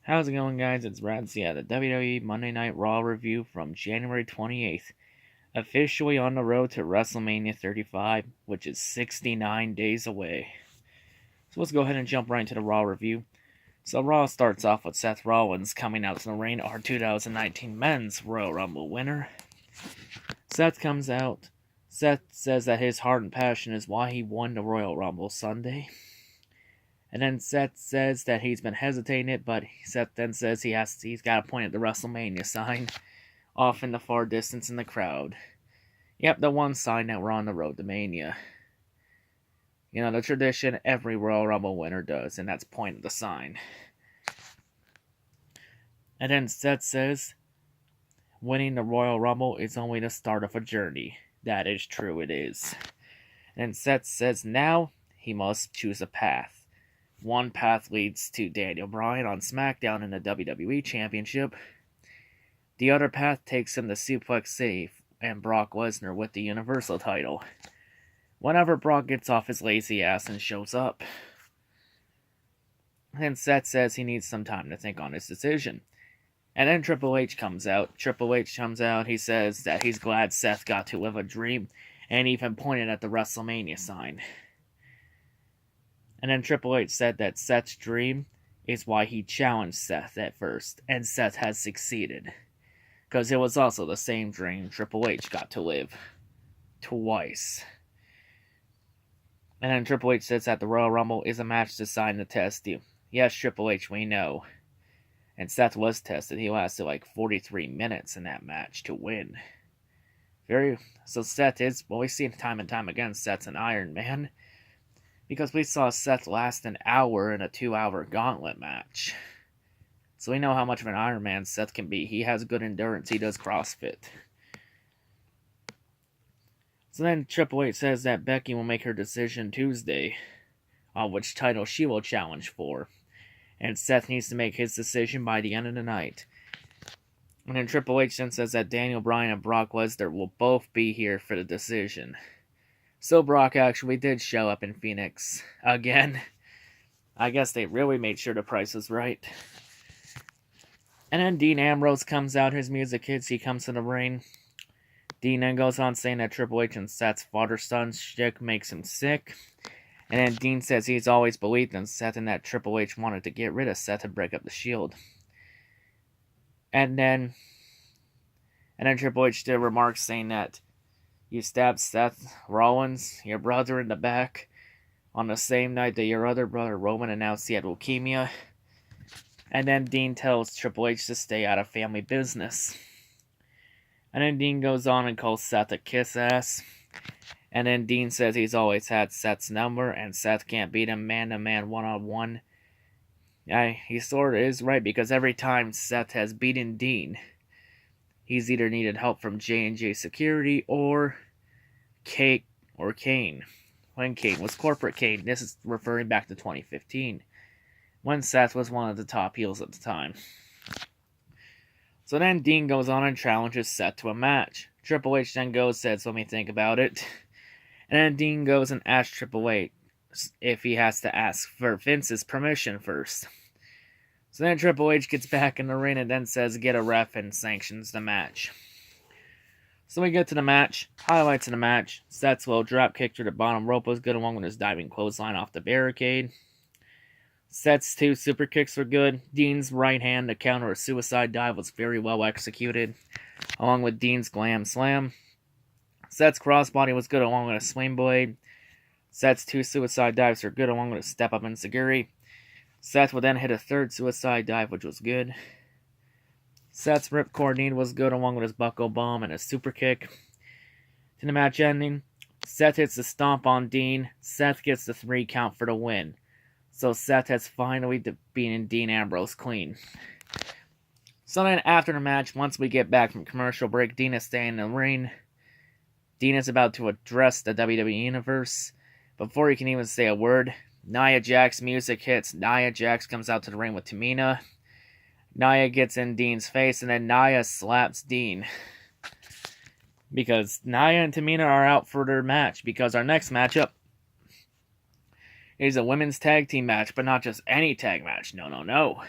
How's it going, guys? It's C-RadTV at the WWE Monday Night Raw review from January 28th. Officially on the road to WrestleMania 35, which is 69 days away. So let's go ahead and jump right into the Raw review. So Raw starts off with Seth Rollins coming out to the ring, our 2019 Men's Royal Rumble winner. Seth comes out. Seth says that his heart and passion is why he won the Royal Rumble Sunday. And then Seth says that he's been hesitating it, but Seth then says he's got to point at the WrestleMania sign off in the far distance in the crowd. Yep, the one sign that we're on the road to Mania. You know, the tradition every Royal Rumble winner does, and that's point at the sign. And then Seth says, winning the Royal Rumble is only the start of a journey. That is true, it is. And Seth says now he must choose a path. One path leads to Daniel Bryan on SmackDown in the WWE Championship. The other path takes him to Suplex City and Brock Lesnar with the Universal title. Whenever Brock gets off his lazy ass and shows up. Then Seth says he needs some time to think on his decision. And then Triple H comes out. He says that he's glad Seth got to live a dream, and even pointed at the WrestleMania sign. And then Triple H said that Seth's dream is why he challenged Seth at first, and Seth has succeeded. Because it was also the same dream Triple H got to live. Twice. And then Triple H says that the Royal Rumble is a match designed to test you. Yes, Triple H, we know. And Seth was tested. He lasted like 43 minutes in that match to win. So Seth is, well, we've seen time and time again, Seth's an Iron Man. Because we saw Seth last an hour in a 2-hour gauntlet match. So we know how much of an Iron Man Seth can be. He has good endurance. He does CrossFit. So then Triple H says that Becky will make her decision Tuesday on which title she will challenge for. And Seth needs to make his decision by the end of the night. And then Triple H then says that Daniel Bryan and Brock Lesnar will both be here for the decision. So Brock actually did show up in Phoenix again. I guess they really made sure the price was right. And then Dean Ambrose comes out, his music hits, he comes to the ring. Dean then goes on saying that Triple H and Seth's father-son shtick makes him sick. And then Dean says he's always believed in Seth and that Triple H wanted to get rid of Seth and break up the Shield. And then Triple H did remarks saying that you stabbed Seth Rollins, your brother, in the back on the same night that your other brother Roman announced he had leukemia. And then Dean tells Triple H to stay out of family business. And then Dean goes on and calls Seth a kiss ass. And then Dean says he's always had Seth's number and Seth can't beat him man-to-man, one-on-one. He sort of is right, because every time Seth has beaten Dean, he's either needed help from J&J Security or Kane. When Kane was Corporate Kane. This is referring back to 2015, when Seth was one of the top heels at the time. So then Dean goes on and challenges Seth to a match. Triple H then says, let me think about it. And then Dean goes and asks Triple H if he has to ask for Vince's permission first. So then Triple H gets back in the ring and then says, get a ref, and sanctions the match. So we get to the match. Highlights of the match. Seth's low drop kick to the bottom rope was good, along with his diving clothesline off the barricade. Seth's 2 super kicks were good. Dean's right hand to counter a suicide dive was very well executed, along with Dean's glam slam. Seth's crossbody was good, along with a swing blade. Seth's 2 suicide dives were good, along with a step up enziguri. Seth would then hit a 3rd suicide dive, which was good. Seth's ripcord knee was good, along with his buckle bomb and a super kick. To the match ending, Seth hits the stomp on Dean. Seth gets the 3 count for the win. So Seth has finally beaten Dean Ambrose clean. So then after the match, once we get back from commercial break, Dean is staying in the ring. Dean is about to address the WWE Universe. Before he can even say a word, Nia Jax's music hits. Nia Jax comes out to the ring with Tamina. Nia gets in Dean's face, and then Nia slaps Dean. Because Nia and Tamina are out for their match. Because our next matchup is a women's tag team match, but not just any tag match. No.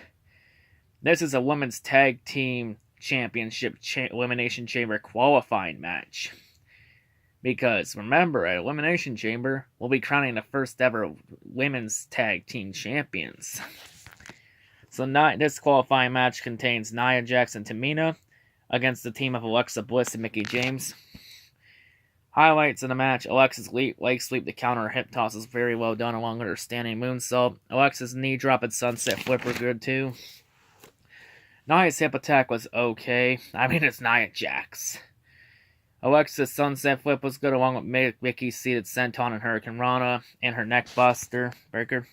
This is a women's tag team championship elimination chamber qualifying match. Because remember, at Elimination Chamber, we'll be crowning the first ever women's tag team champions. So this qualifying match contains Nia Jax and Tamina against the team of Alexa Bliss and Mickie James. Highlights of the match: Alexa's leg sweep to counter hip toss is very well done, along with her standing moonsault. Alexa's knee drop and sunset flip were good too. Nia's hip attack was okay. I mean, it's Nia Jax. Alexa's sunset flip was good, along with Mickey's seated senton and Hurricane Rana and her neck buster breaker.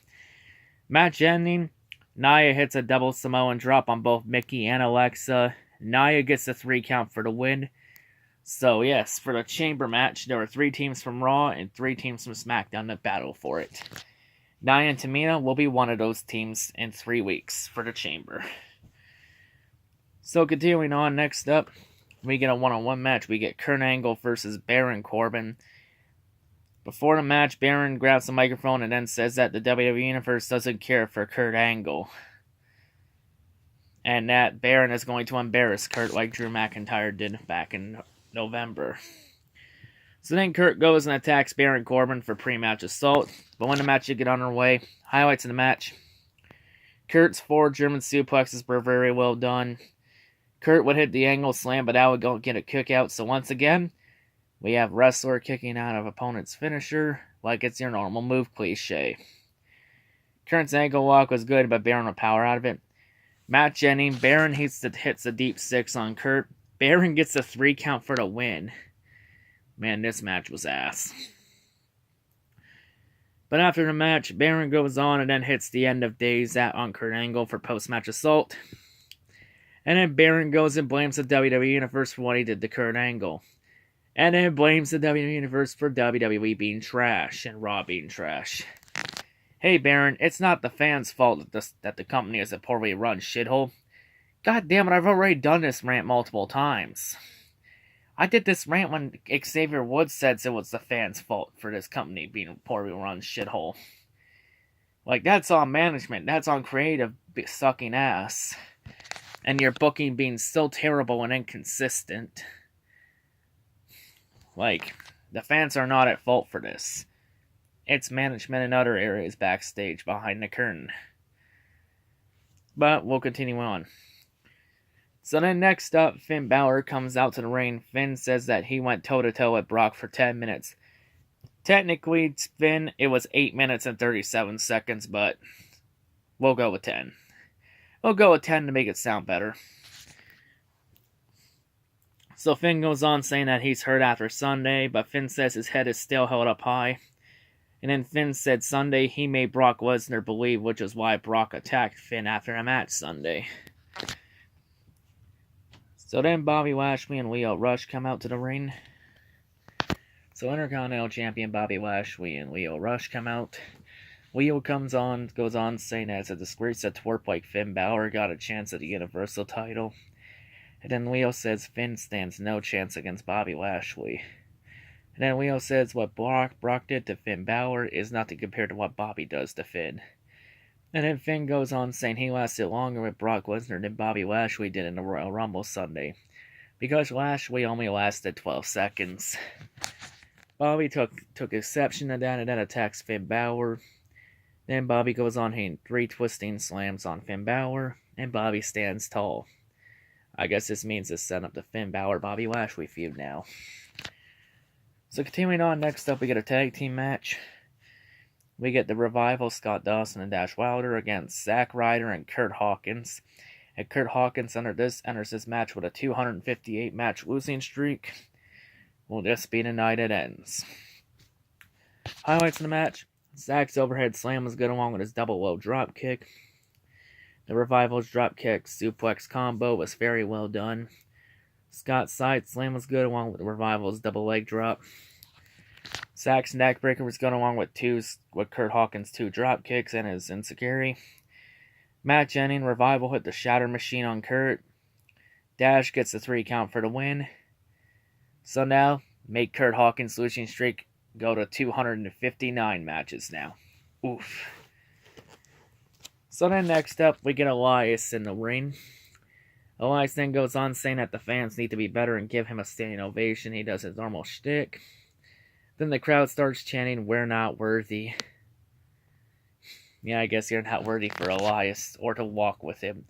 Match ending, Nia hits a double Samoan drop on both Mickey and Alexa. Nia gets a 3 count for the win. So yes, for the chamber match, there were 3 teams from Raw and 3 teams from SmackDown that battle for it. Nia and Tamina will be one of those teams in 3 weeks for the chamber. So continuing on, next up, we get a one-on-one match. We get Kurt Angle versus Baron Corbin. Before the match, Baron grabs the microphone and then says that the WWE Universe doesn't care for Kurt Angle. And that Baron is going to embarrass Kurt like Drew McIntyre did back in November. So then Kurt goes and attacks Baron Corbin for pre-match assault. But when the match did get underway, highlights of the match: Kurt's 4 German suplexes were very well done. Kurt would hit the angle slam, but that would go get a kick out. So once again, we have wrestler kicking out of opponent's finisher like it's your normal move cliche. Kurt's ankle lock was good, but Baron would power out of it. Match ending, Baron hits a deep 6 on Kurt. Baron gets a 3 count for the win. Man, this match was ass. But after the match, Baron goes on and then hits the end of days on Kurt Angle for post-match assault. And then Baron goes and blames the WWE Universe for what he did to Kurt Angle. And then blames the WWE Universe for WWE being trash and Raw being trash. Hey Baron, it's not the fans' fault that the company is a poorly run shithole. God damn it, I've already done this rant multiple times. I did this rant when Xavier Woods said it was the fans' fault for this company being a poorly run shithole. Like, that's on management. That's on creative sucking ass. And your booking being so terrible and inconsistent. Like, the fans are not at fault for this. It's management in other areas backstage behind the curtain. But we'll continue on. So then next up, Finn Balor comes out to the ring. Finn says that he went toe-to-toe with Brock for 10 minutes. Technically, Finn, it was 8 minutes and 37 seconds, but we'll go with 10. We'll go with 10 to make it sound better. So Finn goes on saying that he's hurt after Sunday, but Finn says his head is still held up high. And then Finn said Sunday he made Brock Lesnar believe, which is why Brock attacked Finn after a match Sunday. So then Bobby Lashley and Lio Rush come out to the ring. So Intercontinental Champion Bobby Lashley and Lio Rush come out. Lio goes on saying that it's a disgrace that twerp like Finn Balor got a chance at the Universal title. And then Lio says Finn stands no chance against Bobby Lashley. And then Lio says what Brock did to Finn Balor is nothing compared to what Bobby does to Finn. And then Finn goes on saying he lasted longer with Brock Lesnar than Bobby Lashley did in the Royal Rumble Sunday, because Lashley only lasted 12 seconds. Bobby took exception to that and then attacks Finn Balor. Then Bobby goes on hitting 3 twisting slams on Finn Balor, and Bobby stands tall. I guess this means it's set up the Finn Balor-Bobby Lashley feud now. So continuing on, next up we get a tag team match. We get the Revival, Scott Dawson and Dash Wilder against Zack Ryder and Kurt Hawkins. And Kurt Hawkins enters this match with a 258 match losing streak. Will this be the night it ends? Highlights of the match: Zack's overhead slam was good along with his double low drop kick. The Revival's drop kick suplex combo was very well done. Scott's side slam was good along with the Revival's double leg drop. Zack's neckbreaker was good along with Kurt Hawkins' 2 drop kicks and his enziguri. Match ending, Revival hit the Shatter Machine on Kurt. Dash gets the 3 count for the win. So now, make Kurt Hawkins' losing streak go to 259 matches now. Oof. So then next up, we get Elias in the ring. Elias then goes on saying that the fans need to be better and give him a standing ovation. He does his normal shtick. Then the crowd starts chanting, "We're not worthy." Yeah, I guess you're not worthy for Elias or to walk with him.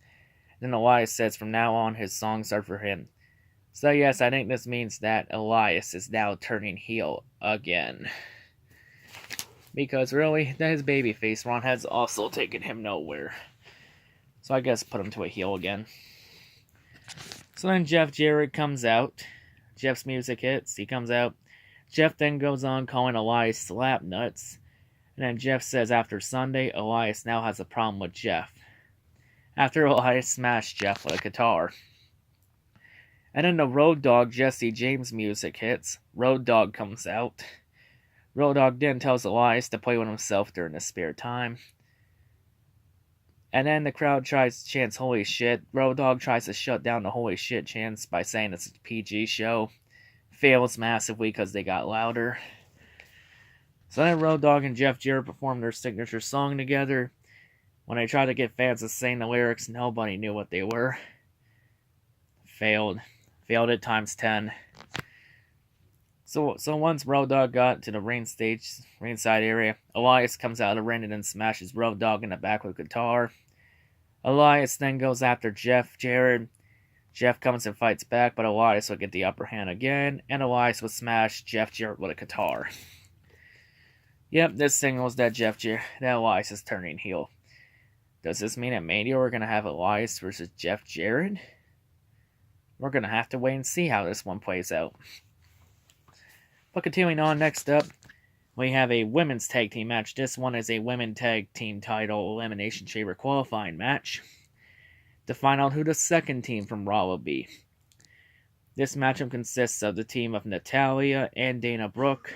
Then Elias says from now on his songs are for him. So yes, I think this means that Elias is now turning heel again. Because really, his babyface Ron has also taken him nowhere. So I guess put him to a heel again. So then Jeff Jarrett comes out. Jeff's music hits. He comes out. Jeff then goes on calling Elias slap nuts. And then Jeff says after Sunday, Elias now has a problem with Jeff. After Elias smashed Jeff with a guitar. And then the Road Dogg Jesse James music hits. Road Dogg comes out. Road Dogg then tells Elias to play with himself during his spare time. And then the crowd chants holy shit. Road Dogg tries to shut down the holy shit chants by saying it's a PG show. Fails massively because they got louder. So then Road Dogg and Jeff Jarrett performed their signature song together. When they tried to get fans to sing the lyrics, nobody knew what they were. Failed it times 10. So once Road Dogg got to the ringside area, Elias comes out of the ring and then smashes Road Dogg in the back with a guitar. Elias then goes after Jeff Jarrett. Jeff comes and fights back, but Elias will get the upper hand again, and Elias will smash Jeff Jarrett with a guitar. Yep, this signals that Elias is turning heel. Does this mean at Mania we're going to have Elias versus Jeff Jarrett? We're going to have to wait and see how this one plays out. But continuing on, next up, we have a women's tag team match. This one is a women's tag team title elimination chamber qualifying match to find out who the second team from Raw will be. This matchup consists of the team of Natalya and Dana Brooke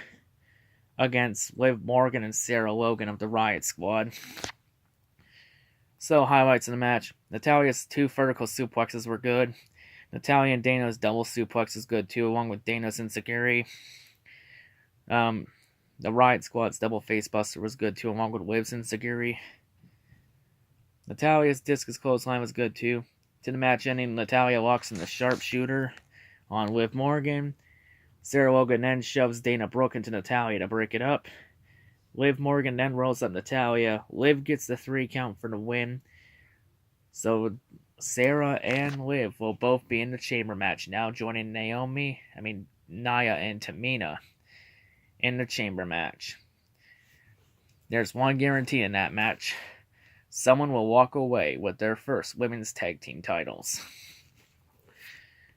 against Liv Morgan and Sarah Logan of the Riot Squad. So, highlights of the match. Natalya's 2 vertical suplexes were good. Natalya and Dana's double suplex is good too, along with Dana's enziguri. The Riot Squad's double facebuster was good too, along with Liv's enziguri. Natalya's discus clothesline was good too. To the match ending, Natalya locks in the sharpshooter on Liv Morgan. Sarah Logan then shoves Dana Brooke into Natalya to break it up. Liv Morgan then rolls up Natalya. Liv gets the 3 count for the win. So Sarah and Liv will both be in the chamber match, now joining Nia and Tamina in the chamber match. There's one guarantee in that match. Someone will walk away with their first women's tag team titles.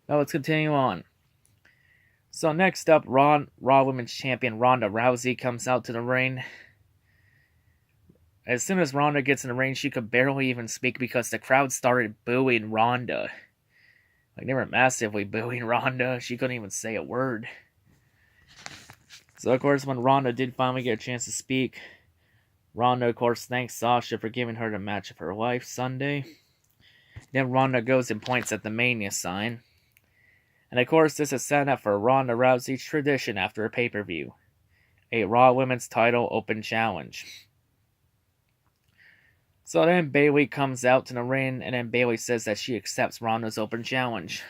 Now let's continue on. So next up, Raw Women's Champion Ronda Rousey comes out to the ring. As soon as Ronda gets in the ring, she could barely even speak because the crowd started booing Ronda. Like, they were massively booing Ronda. She couldn't even say a word. So, of course, when Ronda did finally get a chance to speak, Ronda, of course, thanks Sasha for giving her the match of her life Sunday. Then Ronda goes and points at the Mania sign. And, of course, this is set up for Ronda Rousey's tradition after a pay-per-view. A Raw Women's Title Open Challenge. So then Bayley comes out to the ring, and then Bayley says that she accepts Ronda's open challenge.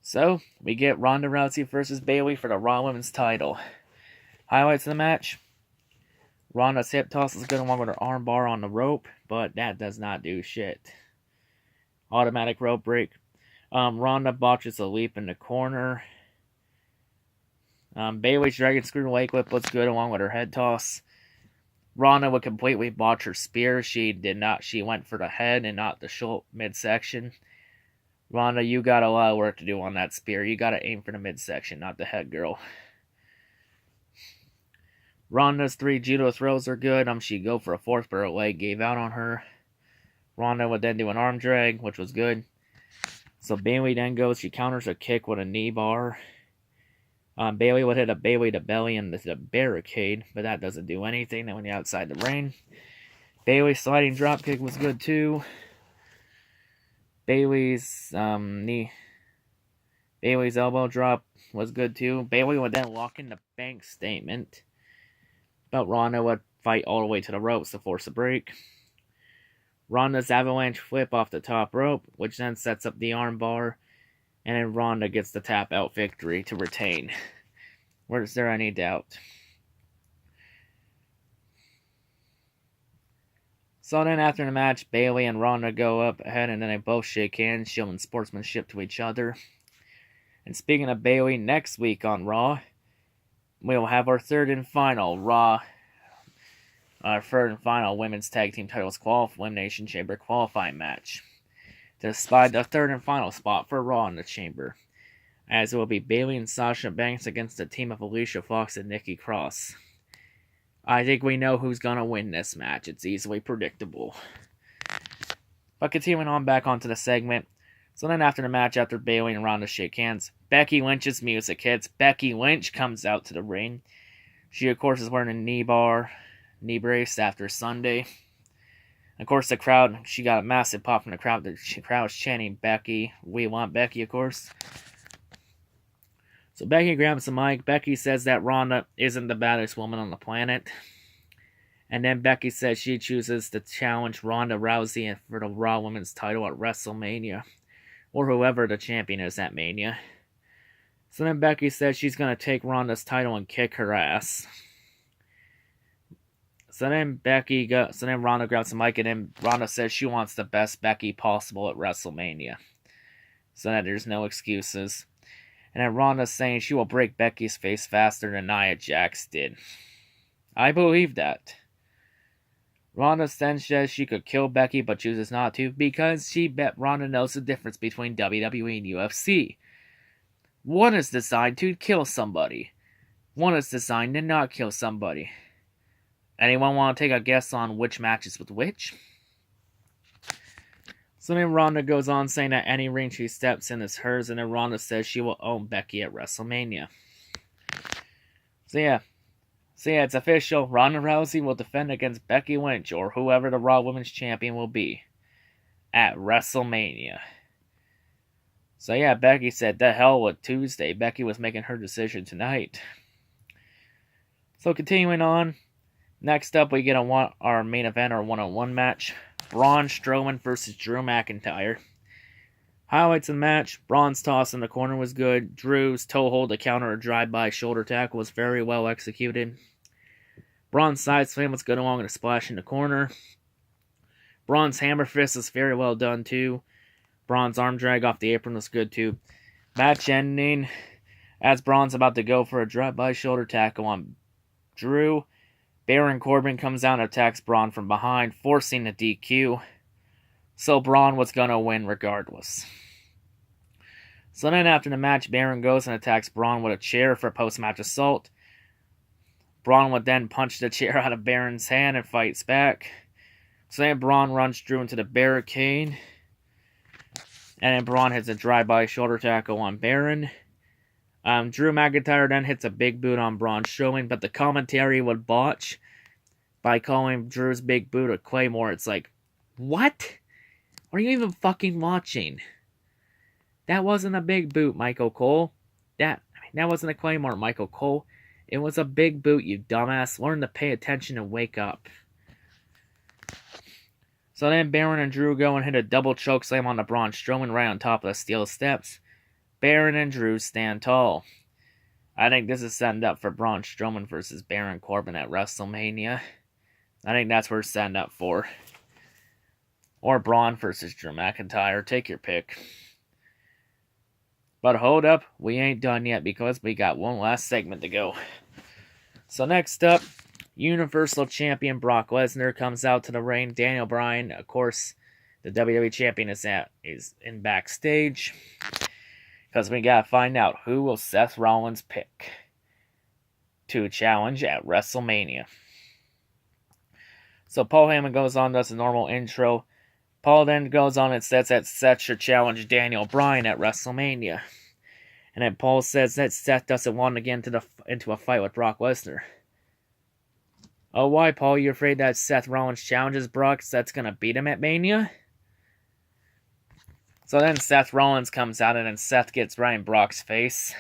So, we get Ronda Rousey versus Bayley for the Raw Women's title. Highlights of the match. Ronda's hip toss is good along with her armbar on the rope, but that does not do shit. Automatic rope break. Ronda botches a leap in the corner. Bayley's dragon screw leg whip was good along with her head toss. Ronda would completely botch her spear. She did not. She went for the head and not the short midsection. Ronda, you got a lot of work to do on that spear. You got to aim for the midsection, not the head, girl. Ronda's 3 judo throws are good. She'd go for a 4th, but her leg gave out on her. Ronda would then do an arm drag, which was good. So Bayley then goes. She counters a kick with a knee bar. Bayley would hit a Bayley to belly into the barricade, but that doesn't do anything when you're outside the ring. Bayley's sliding dropkick was good too. Bayley's elbow drop was good too. Bayley would then lock in the bank statement, but Ronda would fight all the way to the ropes to force a break. Ronda's avalanche flip off the top rope, which then sets up the armbar, and then Ronda gets the tap out victory to retain. Is there any doubt? So then after the match, Bayley and Ronda go up ahead and then they both shake hands, showing sportsmanship to each other. And speaking of Bayley, next week on Raw, we'll have our third and final women's tag team titles elimination chamber qualifying match. Despite the third and final spot for Raw in the chamber, as it will be Bayley and Sasha Banks against a team of Alicia Fox and Nikki Cross. I think we know who's gonna win this match. It's easily predictable. But continuing on back onto the segment. So then after the match, after Bayley and Ronda shake hands, Becky Lynch's music hits. Becky Lynch comes out to the ring. She, of course, is wearing a knee brace after Sunday. Of course, the crowd, she got a massive pop from the crowd. The crowd's chanting Becky. We want Becky, of course. So Becky grabs the mic. Becky says that Ronda isn't the baddest woman on the planet. And then Becky says she chooses to challenge Ronda Rousey for the Raw Women's title at WrestleMania. Or whoever the champion is at Mania. So then Becky says she's going to take Ronda's title and kick her ass. So then Ronda grabs the mic and then Ronda says she wants the best Becky possible at WrestleMania. So that there's no excuses. And then Ronda's saying she will break Becky's face faster than Nia Jax did. I believe that. Ronda then says she could kill Becky but chooses not to because she bet Ronda knows the difference between WWE and UFC. One is designed to kill somebody. One is designed to not kill somebody. Anyone want to take a guess on which matches with which? So then Ronda goes on saying that any ring she steps in is hers, and then Ronda says she will own Becky at WrestleMania. So yeah, it's official. Ronda Rousey will defend against Becky Lynch, or whoever the Raw Women's Champion will be, at WrestleMania. So yeah, Becky said, the hell with Tuesday. Becky was making her decision tonight. So continuing on, next up we get our main event, our one-on-one match. Braun Strowman versus Drew McIntyre. Highlights of the match: Braun's toss in the corner was good. Drew's toe hold to counter a drive-by shoulder tackle was very well executed. Braun's side slam was good along with a splash in the corner. Braun's hammer fist was very well done too. Braun's arm drag off the apron was good too. Match ending as Braun's about to go for a drive-by shoulder tackle on Drew. Baron Corbin comes out and attacks Braun from behind, forcing a DQ. So Braun was going to win regardless. So then after the match, Baron goes and attacks Braun with a chair for post-match assault. Braun would then punch the chair out of Baron's hand and fights back. So then Braun runs Drew into the barricade. And then Braun hits a drive-by shoulder tackle on Baron. Drew McIntyre then hits a big boot on Braun Strowman, but the commentary would botch by calling Drew's big boot a Claymore. It's like, what? Are you even fucking watching? That wasn't a big boot, Michael Cole. That wasn't a Claymore, Michael Cole. It was a big boot, you dumbass. Learn to pay attention and wake up. So then Baron and Drew go and hit a double choke slam on the Braun Strowman right on top of the steel steps. Baron and Drew stand tall. I think this is setting up for Braun Strowman versus Baron Corbin at WrestleMania. I think that's what we're setting up for. Or Braun versus Drew McIntyre. Take your pick. But hold up, we ain't done yet because we got one last segment to go. So next up, Universal Champion Brock Lesnar comes out to the ring. Daniel Bryan, of course, the WWE Champion, is in backstage. Because we gotta find out who will Seth Rollins pick to challenge at WrestleMania. So Paul Heyman goes on, does a normal intro. Paul then goes on and says that Seth should challenge Daniel Bryan at WrestleMania. And then Paul says that Seth doesn't want to get into a fight with Brock Lesnar. Oh, why, Paul? You afraid that Seth Rollins challenges Brock, Seth's gonna beat him at Mania? So then Seth Rollins comes out and then Seth gets right in Brock's face.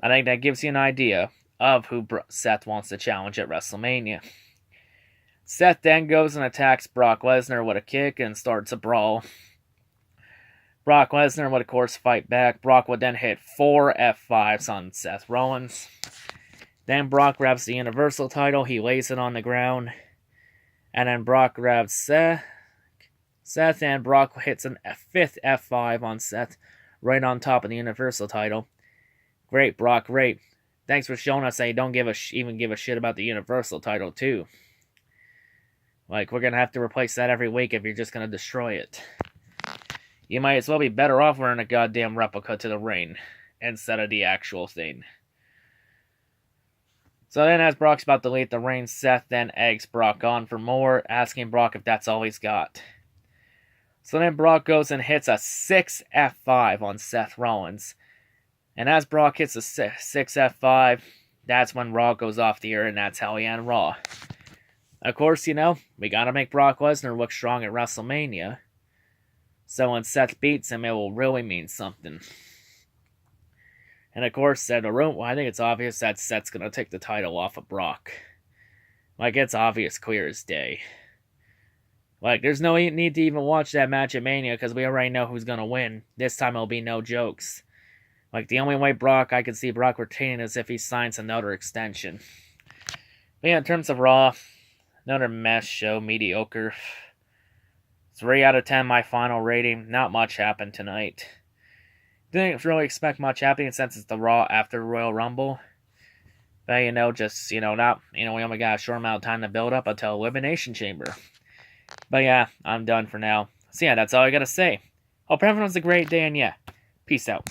I think that gives you an idea of who Seth wants to challenge at WrestleMania. Seth then goes and attacks Brock Lesnar with a kick and starts a brawl. Brock Lesnar would, of course, fight back. Brock would then hit 4 F5s on Seth Rollins. Then Brock grabs the Universal title. He lays it on the ground. And then Brock grabs Seth, and Brock hits a 5th F5 on Seth right on top of the Universal title. Great, Brock, great. Thanks for showing us that you don't even give a shit about the Universal title, too. Like, we're going to have to replace that every week if you're just going to destroy it. You might as well be better off wearing a goddamn replica to the ring instead of the actual thing. So then as Brock's about to leave the ring, Seth then eggs Brock on for more, asking Brock if that's all he's got. So then Brock goes and hits a 6 F5 on Seth Rollins. And as Brock hits a 6 F5, that's when Raw goes off the air, and that's how we end Raw. Of course, you know, we gotta make Brock Lesnar look strong at WrestleMania. So when Seth beats him, it will really mean something. And of course, I think it's obvious that Seth's gonna take the title off of Brock. Like, it's obvious, clear as day. Like, there's no need to even watch that match at Mania, because we already know who's gonna win. This time it'll be no jokes. Like, the only way I could see Brock retaining is if he signs another extension. But yeah, in terms of Raw, another mess show, mediocre. 3 out of 10, my final rating. Not much happened tonight. Didn't really expect much happening since it's the Raw after Royal Rumble. But, we only got a short amount of time to build up until Elimination Chamber. But yeah, I'm done for now. So yeah, that's all I gotta say. Hope everyone has a great day, and yeah, peace out.